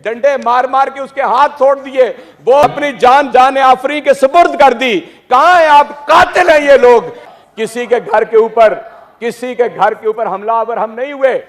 डंडे मार मार के उसके हाथ तोड़ दिए, वो अपनी जान जान आफरी के सुपुर्द कर दी। कहां है आप? कातिल हैं ये लोग। किसी के घर के ऊपर हमलावर हम नहीं हुए।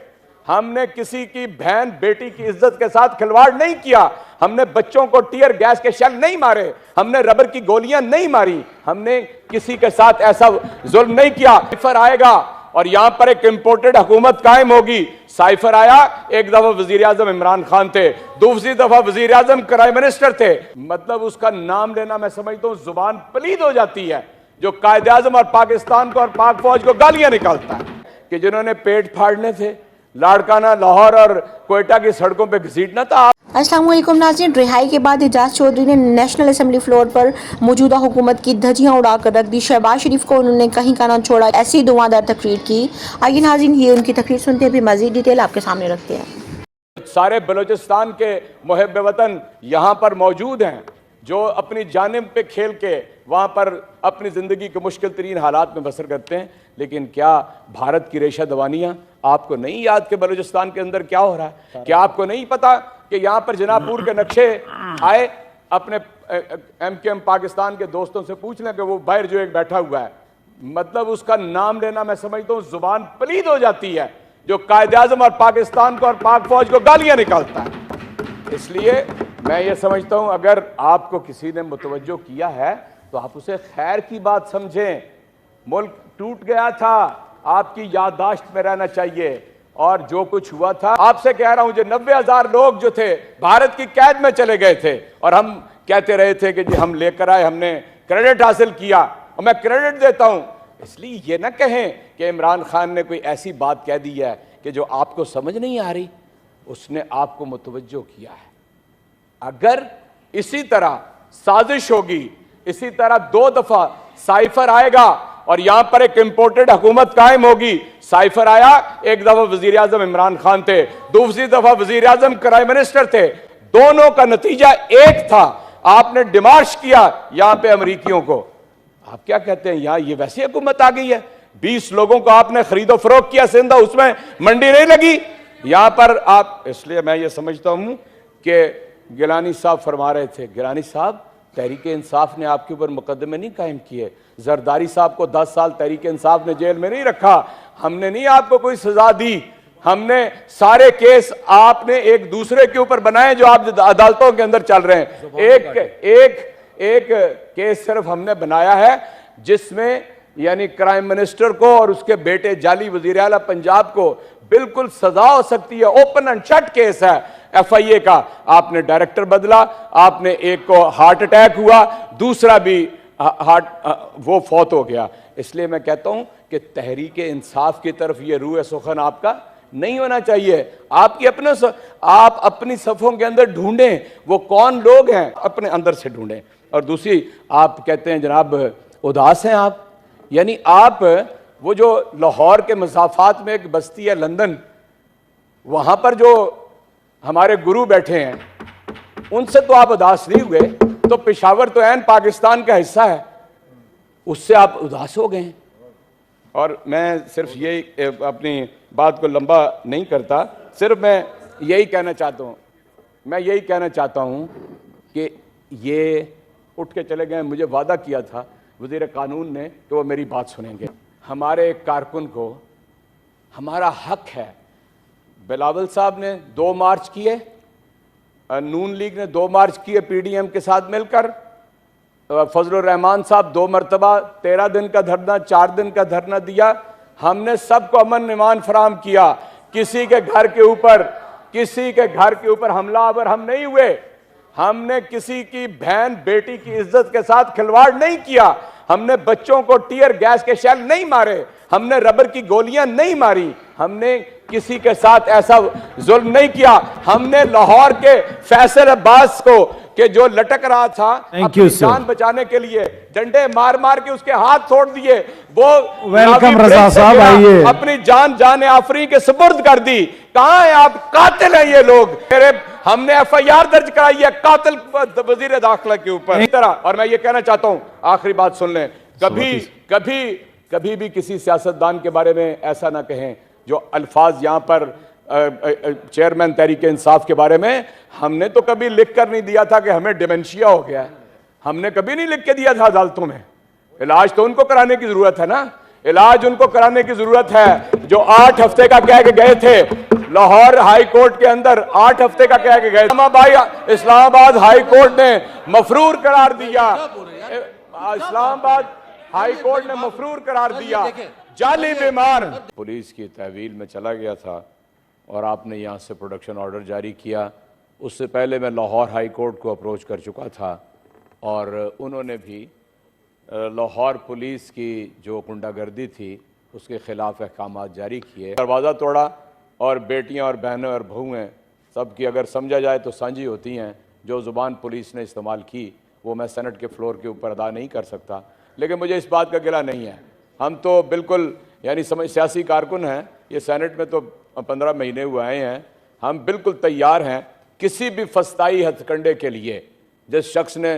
हमने किसी की बहन बेटी की इज्जत के साथ खिलवाड़ नहीं किया। हमने बच्चों को टीयर गैस के शेल नहीं मारे, हमने रबर की गोलियां नहीं मारी, हमने किसी के साथ ऐसा जुल्म नहीं किया। साइफर आएगा और यहां पर एक इंपोर्टेड हुकूमत कायम होगी। साइफर आया, एक दफा वजीर आजम इमरान खान थे, दूसरी दफा वजीर आजम प्राइम मिनिस्टर थे। मतलब उसका नाम लेना मैं समझता हूं जुबान पलीद हो जाती है, जो कायदे आजम और पाकिस्तान को और पाक फौज को गालियां निकालता है कि जिन्होंने पेट फाड़ने थे, लाड़काना, लाहौर और कोयटा की सड़कों पर घसीटना था। अस्सलाम वालेकुम नाज़रीन, रिहाई के बाद एजाज चौधरी ने नेशनल असेंबली फ्लोर पर मौजूदा हुकूमत की धज्जियां उड़ाकर रख दी। शहबाज शरीफ को उन्होंने कहीं का ना छोड़ा, ऐसी दुआदार तकरीर की। आइए नाज़रीन, ये उनकी तकरीर सुनते हैं, फिर मज़ीद डिटेल आपके सामने रखते हैं। सारे बलूचिस्तान के मुहिब वतन यहाँ पर मौजूद हैं, जो अपनी जानिब पे खेल के वहाँ पर अपनी ज़िंदगी के मुश्किल तरीन हालात में बसर करते हैं। लेकिन क्या भारत की रेशा दवानियाँ आपको नहीं याद कि बलूचिस्तान के अंदर क्या हो रहा है? क्या आपको नहीं पता कि यहाँ पर जनापुर के नक्शे आए? अपने MKM पाकिस्तान के दोस्तों से पूछ लें कि वो बाहर जो एक बैठा हुआ है, मतलब उसका नाम लेना मैं समझता हूँ जुबान पलीद हो जाती है, जो कायदे आजम और पाकिस्तान को और पाक फौज को गालियां निकालता है। इसलिए मैं ये समझता हूं, अगर आपको किसी ने मुतवज्जो किया है तो आप उसे खैर की बात समझें। मुल्क टूट गया था, आपकी याददाश्त में रहना चाहिए। और जो कुछ हुआ था, आपसे कह रहा हूं, जो 90,000 लोग जो थे भारत की कैद में चले गए थे, और हम कहते रहे थे कि जी हम लेकर आए, हमने क्रेडिट हासिल किया, और मैं क्रेडिट देता हूं। इसलिए ये ना कहें कि इमरान खान ने कोई ऐसी बात कह दी है कि जो आपको समझ नहीं आ रही, उसने आपको मुतवज्जो किया है। अगर इसी तरह साजिश होगी, इसी तरह 2 दफा साइफर आएगा और यहां पर एक इंपोर्टेड हुकूमत कायम होगी। साइफर आया, एक दफा वजीर आजम इमरान खान थे, दूसरी दफा वजीर आजम प्राइम मिनिस्टर थे। दोनों का नतीजा एक था, आपने डिमार्श किया यहां पे अमरीकियों को। आप क्या कहते हैं, यहां ये वैसी हुकूमत आ गई है? 20 लोगों को आपने खरीदो फरोख्त किया सिंधा, उसमें मंडी नहीं लगी यहां पर आप। इसलिए मैं ये समझता हूं कि गिलानी साहब फरमा रहे थे, गिलानी साहब तहरीक इंसाफ ने आपके ऊपर मुकदमे नहीं कायम किए, जरदारी साहब को 10 साल तहरीक इंसाफ ने जेल में नहीं रखा, हमने नहीं आपको कोई सजा दी, हमने सारे केस आपने एक दूसरे के ऊपर बनाए जो आप अदालतों के अंदर चल रहे हैं। एक केस सिर्फ हमने बनाया है जिसमें यानी प्राइम मिनिस्टर को और उसके बेटे जाली वजीर आला पंजाब को बिल्कुल सजा हो सकती है। ओपन एंड शट केस है FIA का। आपने डायरेक्टर बदला, आपने एक को हार्ट अटैक हुआ, दूसरा भी वो फौत हो गया। इसलिए मैं कहता हूं कि तहरीक इंसाफ की तरफ ये रूह सुखन आपका नहीं होना चाहिए। आप अपनी सफ़ों के अंदर ढूंढें वो कौन लोग हैं, अपने अंदर से ढूंढें। और दूसरी, आप कहते हैं जनाब उदास हैं आप, यानी आप वो जो लाहौर के मसाफात में एक बस्ती है लंदन, वहां पर जो हमारे गुरु बैठे हैं उनसे तो आप उदास नहीं हुए, तो पेशावर तो ऐन पाकिस्तान का हिस्सा है, उससे आप उदास हो गए। और मैं सिर्फ यही अपनी बात को लंबा नहीं करता, सिर्फ मैं यही कहना चाहता हूं कि ये उठ के चले गए। मुझे वादा किया था वज़ीर कानून ने कि वो मेरी बात सुनेंगे। हमारे एक कारकुन को हमारा हक है। बिलावल साहब ने 2 मार्च किए, नून लीग ने 2 मार्च किए PDM के साथ मिलकर, फजलुर रहमान साहब 2 मरतबा 13 दिन का धरना, 4 दिन का धरना दिया। हमने सबको अमन ईमान फराम किया। किसी के घर के ऊपर हमलावर हम नहीं हुए। हमने किसी की बहन बेटी की इज्जत के साथ खिलवाड़ नहीं किया। हमने बच्चों को टीयर गैस के शेल नहीं मारे, हमने रबर की गोलियां नहीं मारी, हमने किसी के साथ ऐसा जुल्म नहीं किया। हमने लाहौर के फैसल अब्बास को कि जो लटक रहा था अपनी जान बचाने के लिए डंडे मार मार के उसके हाथ तोड़ दिए, वो वेलकम रजा साहब, आइए। अपनी जान आफरी के सुपुर्द कर दी। कहां है आप? कातिल हैं ये लोग। हमने FIR दर्ज कराई है कातिल वजीर दाखिला के ऊपर। और मैं ये कहना चाहता हूं, आखिरी बात सुन लें, कभी भी किसी सियासतदान के बारे में ऐसा ना कहें जो अल्फाज यहां पर चेयरमैन तहरीक इंसाफ के बारे में हमने तो कभी लिख कर नहीं दिया था कि हमें डिमेंशिया हो गया है। हमने कभी नहीं लिख के दिया था अदालतों में। इलाज तो उनको कराने की जरूरत है ना, इलाज उनको कराने की जरूरत है जो 8 हफ्ते का कह के गए थे लाहौर हाई कोर्ट के अंदर। 8 हफ्ते का कह के गए, इस्लामाबाद हाई कोर्ट ने मफरूर करार दिया, इस्लामाबाद हाई कोर्ट ने मफरूर करार दिया जाली बीमार। पुलिस की तहवील में चला गया था और आपने यहाँ से प्रोडक्शन ऑर्डर जारी किया। उससे पहले मैं लाहौर हाई कोर्ट को अप्रोच कर चुका था और उन्होंने भी लाहौर पुलिस की जो गुंडागर्दी थी उसके खिलाफ अहकाम जारी किए। दरवाज़ा तोड़ा और बेटियां और बहनें और बहुएँ सब की अगर समझा जाए तो साझी होती हैं। जो ज़ुबान पुलिस ने इस्तेमाल की वो मैं सेनेट के फ्लोर के ऊपर अदा नहीं कर सकता, लेकिन मुझे इस बात का गिला नहीं है। हम तो बिल्कुल यानी सियासी कारकुन हैं, ये सेनेट में तो 15 महीने हुए आए हैं। हम बिल्कुल तैयार हैं किसी भी फस्ताई हथकंडे के लिए। जिस शख्स ने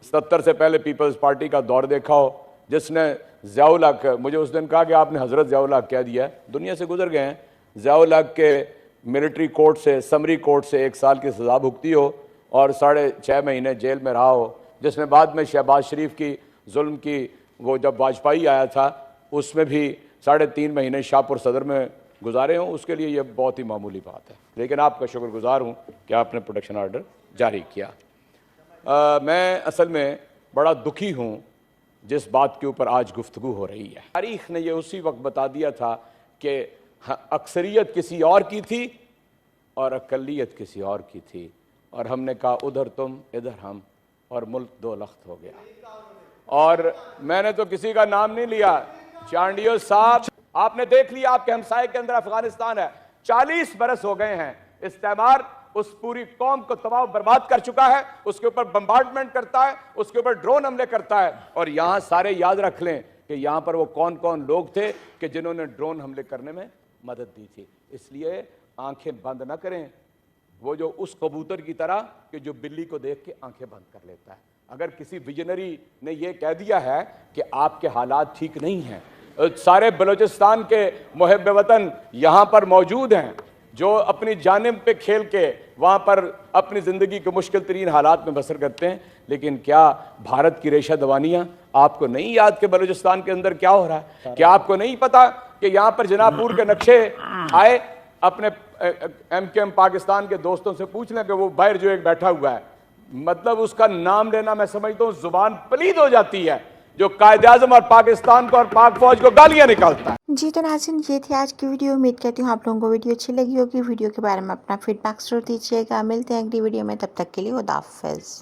70 से पहले पीपल्स पार्टी का दौर देखा हो, जिसने ज़ियाउल हक, मुझे उस दिन कहा कि आपने हज़रत ज़ियाउल हक कह दिया, दुनिया से गुजर गए हैं। ज़ियाउल हक के मिलिट्री कोर्ट से, समरी कोर्ट से 1 साल की सज़ा भुगती हो और 6.5 महीने जेल में रहा हो, जिसने बाद में शहबाज शरीफ की जुल्म की, वो जब वाजपेयी आया था उसमें भी 3.5 महीने शाहपुर सदर में गुजारे हों, उसके लिए ये बहुत ही मामूली बात है। लेकिन आपका शुक्रगुजार हूँ कि आपने प्रोडक्शन ऑर्डर जारी किया। मैं असल में बड़ा दुखी हूँ जिस बात के ऊपर आज गुफ्तगू हो रही है। तारीख ने ये उसी वक्त बता दिया था कि अक्सरियत किसी और की थी और अकलियत किसी और की थी, और हमने कहा उधर तुम इधर हम, और मुल्क 2 लख्त हो गया। और मैंने तो किसी का नाम नहीं लिया। चांडियो साहब, आपने देख लिया आपके हमसाये के अंदर अफगानिस्तान है, 40 बरस हो गए हैं। इस्तेमार उस पूरी कौम को तबाह बर्बाद कर चुका है, उसके ऊपर बम्बार्डमेंट करता है, उसके ऊपर ड्रोन हमले करता है। और यहां सारे याद रख लें कि यहां पर वो कौन कौन लोग थे कि जिन्होंने ड्रोन हमले करने में मदद दी थी। इसलिए आंखें बंद ना करें, वो जो उस कबूतर की तरह कि जो बिल्ली को देख के आंखें बंद कर लेता है। अगर किसी विजनरी ने यह कह दिया है कि आपके हालात ठीक नहीं हैं, सारे बलूचिस्तान के मुहिब वतन यहाँ पर मौजूद हैं जो अपनी जानिब पे खेल के वहाँ पर अपनी ज़िंदगी के मुश्किल तरीन हालात में बसर करते हैं। लेकिन क्या भारत की रेशा दवानियाँ आपको नहीं याद कि बलूचिस्तान के अंदर क्या हो रहा है? क्या आपको नहीं पता कि यहाँ पर जनापुर के नक्शे आए? अपने एम पाकिस्तान के दोस्तों से पूछ लें कि वो बाहर जो एक बैठा हुआ है, मतलब उसका नाम लेना मैं समझता हूँ जुबान पलीद हो जाती है, जो कायद-ए-आज़म और पाकिस्तान को और पाक फौज को गालियां निकालता है। जी तो नाज़रीन, ये थी आज की वीडियो। उम्मीद करती हूँ आप लोगों को वीडियो अच्छी लगी होगी। वीडियो के बारे में अपना फीडबैक जरूर दीजिएगा। मिलते हैं अगली वीडियो में, तब तक के लिए खुदा हाफिज़।